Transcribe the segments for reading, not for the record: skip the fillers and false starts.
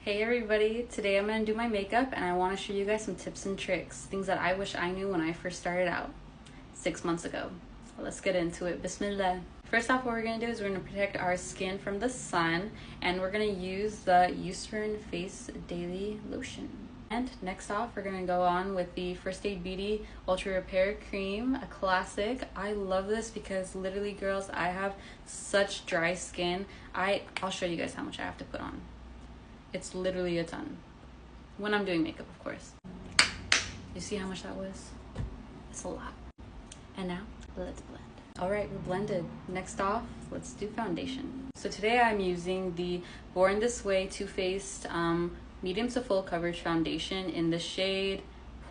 Hey everybody, today I'm going to do my makeup and I want to show you guys some tips and tricks, things that I wish I knew when I first started out 6 months ago. Let's get into it. Bismillah. First off, what we're going to do is we're going to protect our skin from the sun, and we're going to use the Eucerin Face Daily Lotion. And next off, we're going to go on with the First Aid Beauty Ultra Repair Cream, a classic. I love this because literally, girls, I have such dry skin. I'll show you guys how much I have to put on. It's literally a ton. When I'm doing makeup, of course. You see how much that was? It's a lot. And now, let's blend. All right, we're blended. Next off, let's do foundation. So today I'm using the Born This Way Too Faced medium to full coverage foundation in the shade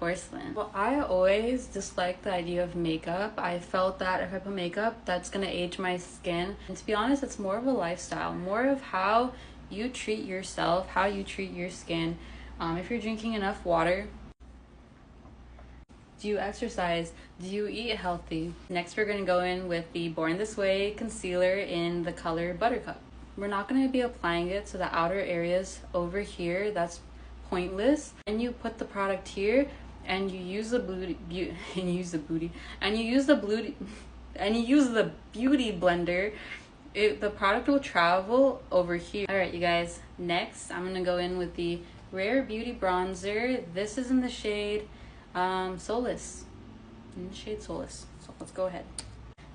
Porcelain. Well, I always disliked the idea of makeup. I felt that if I put makeup, that's gonna age my skin. And to be honest, it's more of a lifestyle, more of how you treat yourself, how you treat your skin. If you're drinking enough water, do you exercise? Do you eat healthy? Next, we're going to go in with the Born This Way concealer in the color Buttercup. We're not going to be applying it to the outer areas over here. That's pointless. And you put the product here, and you use the beauty blender. The product will travel over here. All right, you guys. Next, I'm going to go in with the Rare Beauty bronzer. This is in the shade Solace. In the shade Solace. So let's go ahead.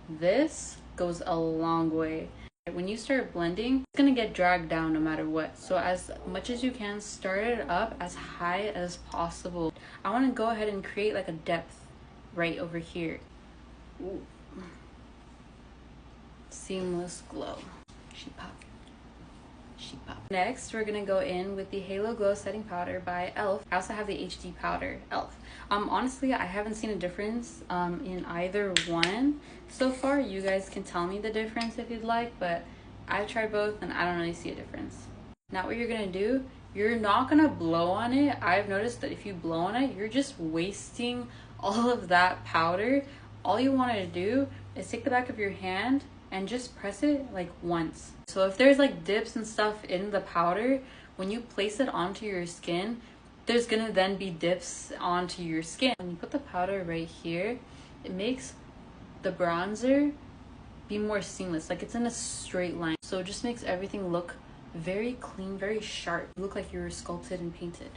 This goes a long way. When you start blending, it's gonna get dragged down no matter what. So as much as you can, start it up as high as possible. I want to go ahead and create like a depth right over here. Ooh. Seamless glow. She pop. Next, we're gonna go in with the Halo Glow Setting Powder by e.l.f. I also have the HD powder, e.l.f. Honestly, I haven't seen a difference in either one so far. You guys can tell me the difference if you'd like, but I've tried both and I don't really see a difference. Now what you're gonna do, you're not gonna blow on it. I've noticed that if you blow on it, you're just wasting all of that powder. All you want to do is take the back of your hand and just press it like once. So if there's like dips and stuff in the powder, when you place it onto your skin, there's gonna then be dips onto your skin. When you put the powder right here, it makes the bronzer be more seamless, like it's in a straight line. So it just makes everything look very clean, very sharp. You look like you were sculpted and painted.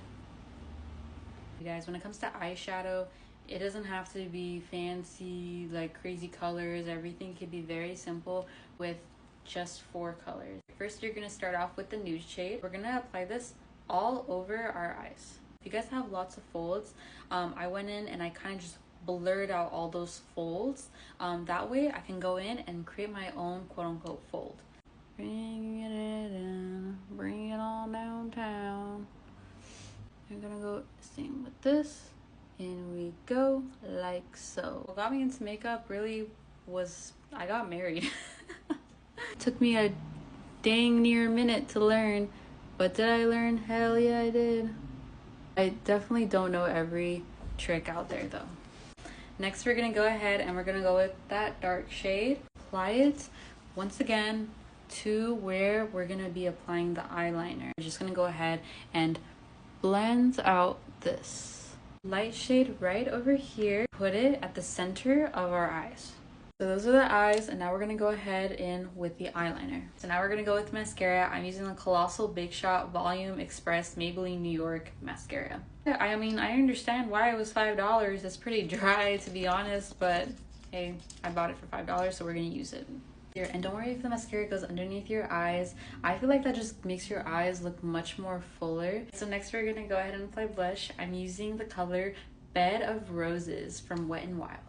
You guys, when it comes to eyeshadow, it doesn't have to be fancy, like crazy colors. Everything could be very simple with just 4 colors. First, you're going to start off with the nude shade. We're going to apply this all over our eyes. If you guys have lots of folds, I went in and I kind of just blurred out all those folds. That way I can go in and create my own quote-unquote fold. Bring it in, bring it on downtown. I'm going to go same with this. And we go like so. What got me into makeup really was I got married. It took me a dang near minute to learn, but did I learn? Hell yeah, I did. I definitely don't know every trick out there though. Next, we're gonna go ahead and we're gonna go with that dark shade. Apply it once again to where we're gonna be applying the eyeliner. We're just gonna go ahead and blend out this light shade right over here. Put it at the center of our eyes. So those are the eyes, and now we're gonna go ahead in with the eyeliner. So now we're gonna go with mascara. I'm using the Colossal Big Shot Volume Express Maybelline New York mascara. I mean, I understand why it was $5. It's pretty dry, to be honest, but hey, I bought it for $5, so we're gonna use it. And don't worry if the mascara goes underneath your eyes. I feel like that just makes your eyes look much more fuller. So next we're gonna go ahead and apply blush. I'm using the color Bed of Roses from Wet n Wild.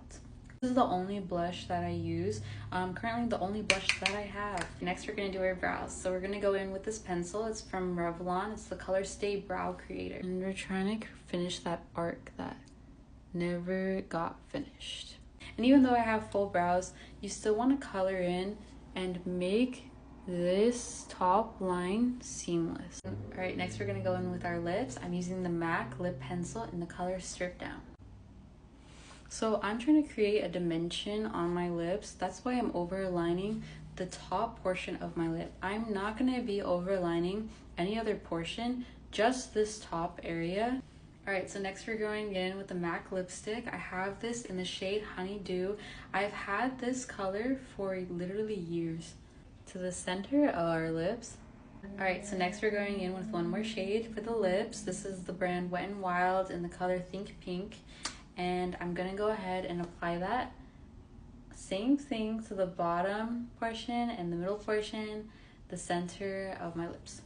This is the only blush that I use. Currently the only blush that I have. Next we're gonna do our brows. So we're gonna go in with this pencil. It's from Revlon. It's the color Stay Brow Creator. And we're trying to finish that arc that never got finished. And even though I have full brows, you still want to color in and make this top line seamless. All right, next we're going to go in with our lips. I'm using the MAC lip pencil in the color Strip Down. So I'm trying to create a dimension on my lips. That's why I'm overlining the top portion of my lip. I'm not going to be overlining any other portion, just this top area. Alright, so next we're going in with the MAC lipstick. I have this in the shade Honeydew. I've had this color for literally years. To the center of our lips. Alright, so next we're going in with one more shade for the lips. This is the brand Wet n Wild in the color Think Pink. And I'm going to go ahead and apply that. Same thing to the bottom portion and the middle portion, the center of my lips.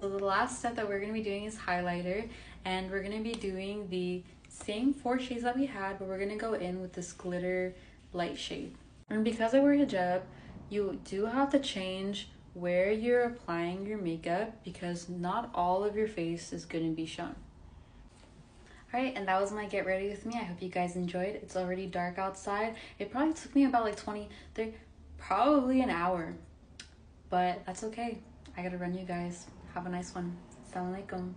So the last step that we're going to be doing is highlighter, and we're going to be doing the same 4 shades that we had, but we're going to go in with this glitter light shade. And because I wear hijab, you do have to change where you're applying your makeup because not all of your face is going to be shown. Alright, and that was my get ready with me. I hope you guys enjoyed. It's already dark outside. It probably took me about like 30, probably an hour. But that's okay. I gotta run, you guys. Have a nice one. Assalamu alaikum.